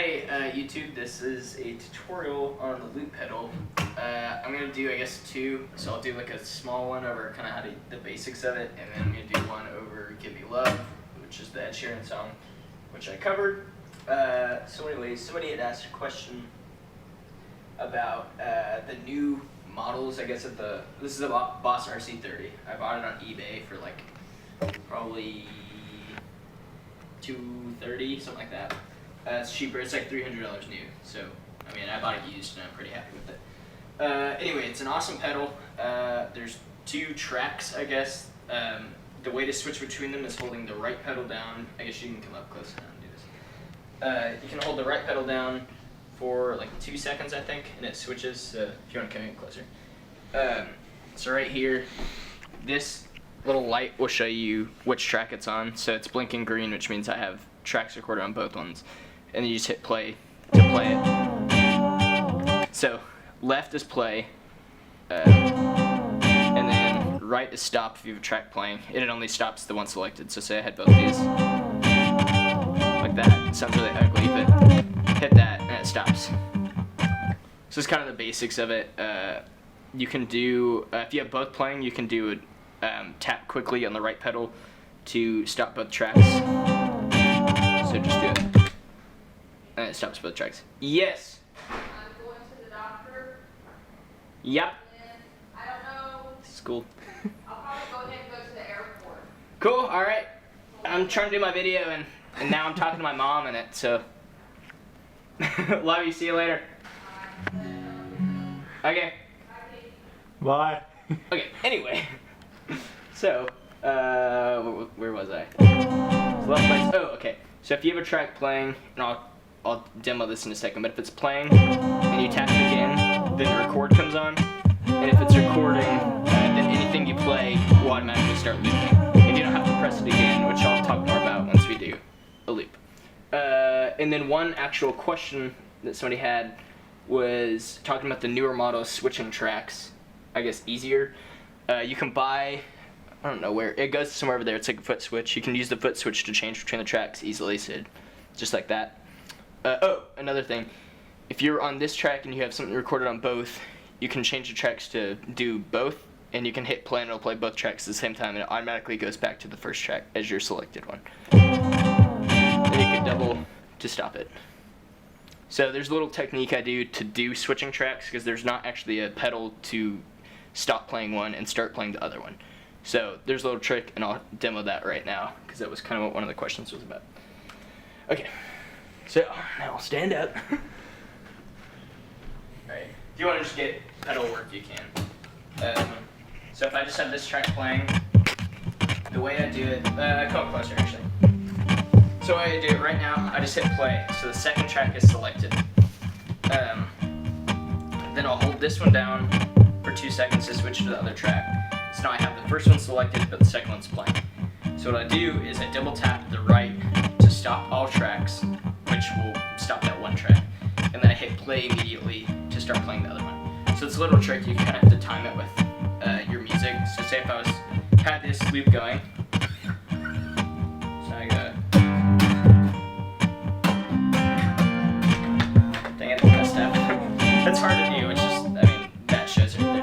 Hey YouTube, this is a tutorial on the loop pedal. I'm going to do I guess two, so I'll do like a small one over kind of how to the basics of it, and then I'm going to do one over Give Me Love, which is the Ed Sheeran song, which I covered. So anyways, somebody had asked a question about the new models, I guess, this is a Boss RC-30. I bought it on eBay for like probably $230, something like that. It's cheaper, it's like $300 new, so I mean I bought it used and I'm pretty happy with it. Anyway, it's an awesome pedal. There's two tracks, I guess. The way to switch between them is holding the right pedal down. I guess you can come up close now and do this. You can hold the right pedal down for like 2 seconds, I think, and it switches, so if you want to come in closer. So right here, this little light will show you which track it's on. So it's blinking green, which means I have tracks recorded on both ones. And then you just hit play to play it. So left is play, and then right is stop if you have a track playing. And it only stops the one selected. So say I had both these, like that. It sounds really ugly, but hit that and it stops. So it's kind of the basics of it. You can do, if you have both playing, you can do a tap quickly on the right pedal to stop both tracks. So just do it. And it stops both tracks. Yes. I'm going to the doctor. Yep. And I don't know. School. I'll probably go ahead and go to the airport. Cool. All right. I'm trying to do my video, and now I'm talking to my mom in it. So. Love you. See you later. Okay. Bye. Okay. Anyway. So, where was I? So left place. Oh, okay. So if you have a track playing, and I'll demo this in a second, but if it's playing and you tap it again, then the record comes on, and if it's recording, then anything you play will automatically start looping, and you don't have to press it again, which I'll talk more about once we do a loop. And then one actual question that somebody had was talking about the newer models switching tracks, I guess easier. You can buy, I don't know where, it goes somewhere over there, it's like a foot switch. You can use the foot switch to change between the tracks easily, so just like that. Oh, another thing, if you're on this track and you have something recorded on both, you can change the tracks to do both, and you can hit play and it'll play both tracks at the same time, and it automatically goes back to the first track as your selected one. And you can double to stop it. So there's a little technique I do to do switching tracks, because there's not actually a pedal to stop playing one and start playing the other one. So there's a little trick, and I'll demo that right now, because that was kind of what one of the questions was about. Okay, so now I'll stand up. Alright, if you want to just get pedal work, you can. So if I just have this track playing, the way I do it, come up closer actually. So the way I do it right now, I just hit play, so the second track is selected. Then I'll hold this one down for 2 seconds to switch to the other track. So now I have the first one selected, but the second one's playing. So what I do is I double tap the right to stop all tracks, which will stop that one track. And then I hit play immediately to start playing the other one. So it's a little trick, you kind of have to time it with your music. So say if I had this loop going. So I go. Dang it, I messed up. That's hard to do, it's just, I mean, that shows right there.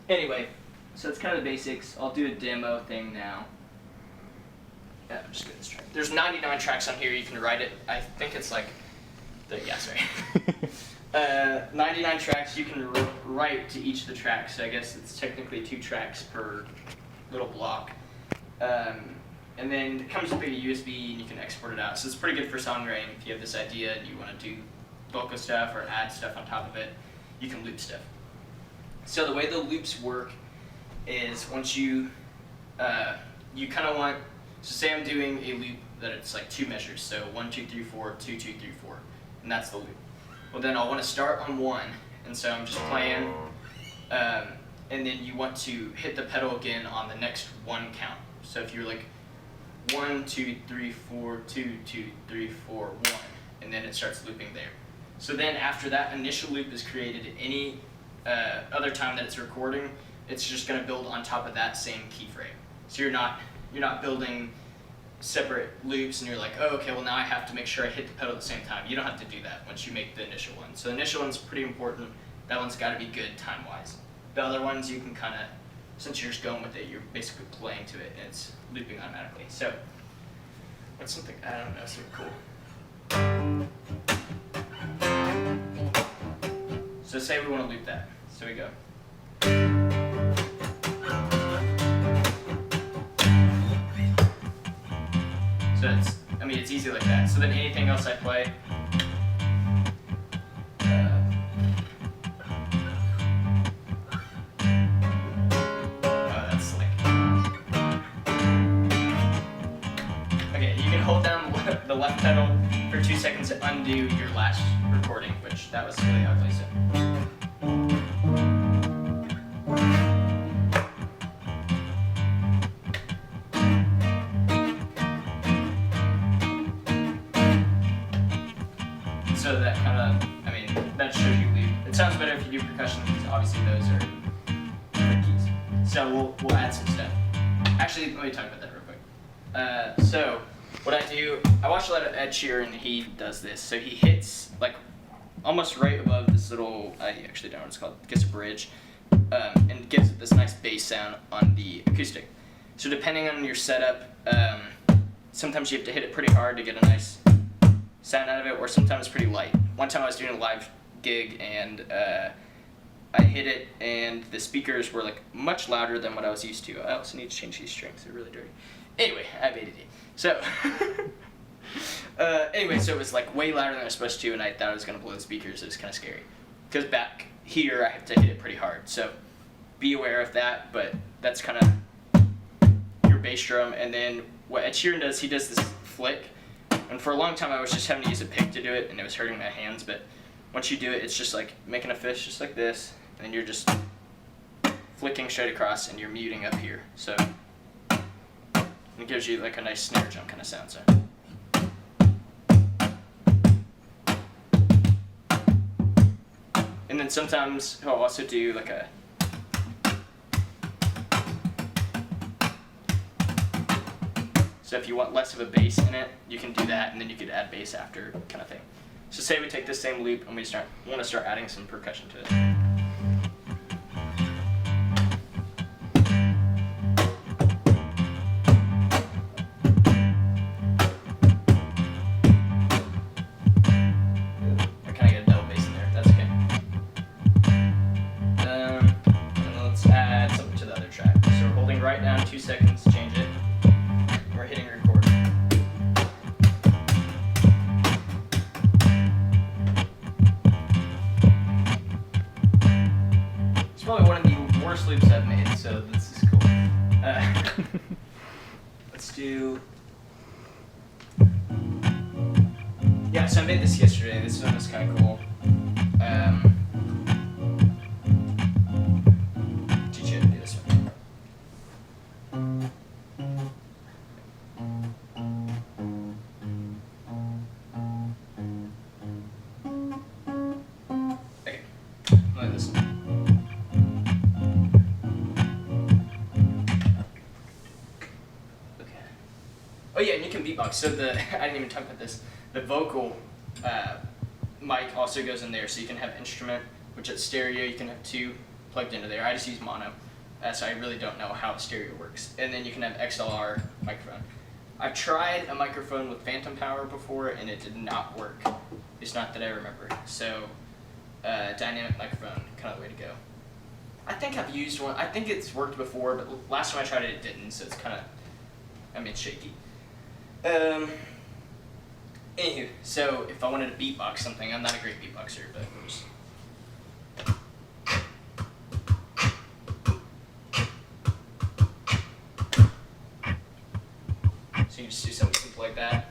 Anyway, so it's kind of the basics. I'll do a demo thing now. Yeah, I'm just getting this track. There's 99 tracks on here. You can write it. I think it's like, yeah, sorry. 99 tracks you can write to each of the tracks. So I guess it's technically 2 tracks per little block. And then it comes with a USB, and you can export it out. So it's pretty good for songwriting. If you have this idea and you want to do vocal stuff or add stuff on top of it, you can loop stuff. So the way the loops work is once you kind of want, so say I'm doing a loop that it's like 2 measures, so 1, 2, 3, 4, 2, 2, 3, 4, and that's the loop. Well then I'll want to start on 1, and so I'm just playing, and then you want to hit the pedal again on the next 1 count. So if you're like 1, 2, 3, 4, 2, 2, 3, 4, 1, and then it starts looping there. So then after that initial loop is created, any other time that it's recording, it's just going to build on top of that same keyframe. So you're not building separate loops and you're like, oh, okay, well now I have to make sure I hit the pedal at the same time. You don't have to do that once you make the initial one. So the initial one's pretty important. That one's got to be good time-wise. The other ones you can kind of, since you're just going with it, you're basically playing to it and it's looping automatically. So what's something, I don't know, something cool. So say we want to loop that. So we go. So it's easy like that. So then anything else I play, that's like, okay, you can hold down the left pedal for 2 seconds to undo your last recording, which that was really ugly. So. So that kind of, that shows you loop. It sounds better if you do percussion because obviously those are different keys. So we'll add some stuff. Actually, let me talk about that real quick. So what I do, I watch a lot of Ed Sheeran and he does this. So he hits like almost right above this little, I actually don't know what it's called, gets a bridge, and gives it this nice bass sound on the acoustic. So depending on your setup, sometimes you have to hit it pretty hard to get a nice sound out of it, or sometimes pretty light. One time I was doing a live gig and I hit it and the speakers were like much louder than what I was used to. I also need to change these strings, they're really dirty. Anyway, I have ADD. So, so it was like way louder than I was supposed to and I thought I was going to blow the speakers. It was kind of scary. Because back here I have to hit it pretty hard. So be aware of that, but that's kind of your bass drum. And then what Ed Sheeran does, he does this flick. And for a long time I was just having to use a pick to do it and it was hurting my hands, but once you do it, it's just like making a fist just like this, and then you're just flicking straight across and you're muting up here. So it gives you like a nice snare drum kind of sound. So. And then sometimes I'll also do like a so if you want less of a bass in it, you can do that, and then you could add bass after, kind of thing. So say we take this same loop and we want to start adding some percussion to it. I kind of get a double bass in there. That's okay. And then let's add something to the other track. So we're holding right down 2 seconds, change it. We're hitting record. It's probably one of the worst loops I've made, so this is cool. Let's do. Yeah, so I made this yesterday. This one was kind of cool. Teach you how to do this one. Oh yeah, and you can beatbox. So I didn't even talk about this. The vocal mic also goes in there, so you can have instrument, which at stereo you can have 2 plugged into there. I just use mono, so I really don't know how stereo works. And then you can have XLR microphone. I've tried a microphone with phantom power before, and it did not work. It's not that I remember. So dynamic microphone, kind of the way to go. I think I've used one. I think it's worked before, but last time I tried it, it didn't. So it's kind of, it's shaky. Anywho, so if I wanted to beatbox something, I'm not a great beatboxer, but we'll just. So you just do something simple like that.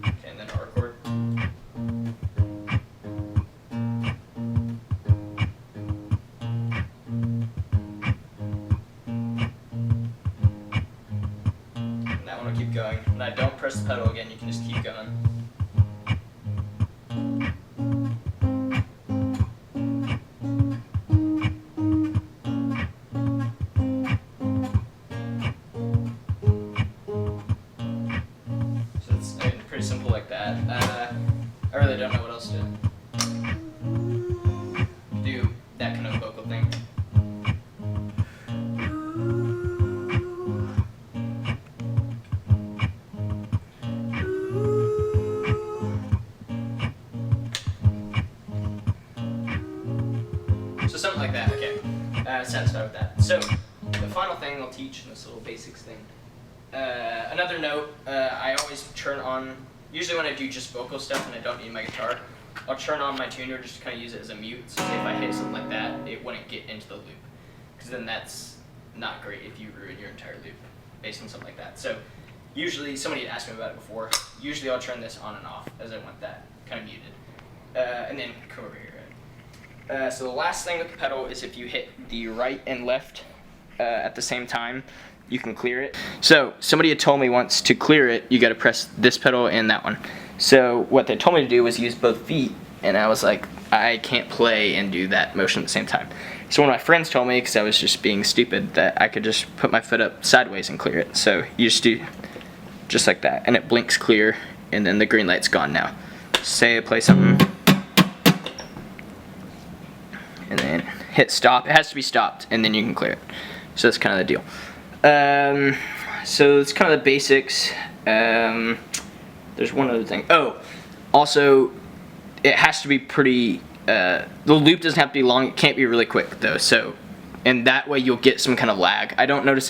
Okay, and then R chord. And that one will want to keep going. When I don't press the pedal again, you can just keep going. So it's pretty simple like that. I really don't know what else to do that kind of vocal thing. So something like that, okay. Satisfied with that. So, the final thing I'll teach in this little basics thing. Another note, I always turn on, usually when I do just vocal stuff and I don't need my guitar, I'll turn on my tuner just to kind of use it as a mute. So say if I hit something like that, it wouldn't get into the loop. Because then that's not great if you ruin your entire loop based on something like that. So usually, somebody had asked me about it before, usually I'll turn this on and off as I want that kind of muted. And then come over here. So the last thing with the pedal is if you hit the right and left at the same time, you can clear it. So somebody had told me once to clear it, you got to press this pedal and that one. So what they told me to do was use both feet, and I was like, I can't play and do that motion at the same time. So one of my friends told me, because I was just being stupid, that I could just put my foot up sideways and clear it. So you just do just like that, and it blinks clear, and then the green light's gone now. Say I play something, and then hit stop. It has to be stopped, and then you can clear it. So that's kind of the deal. So it's kind of the basics. There's one other thing. Oh, also, it has to be pretty, the loop doesn't have to be long. It can't be really quick, though. So, and that way you'll get some kind of lag. I don't notice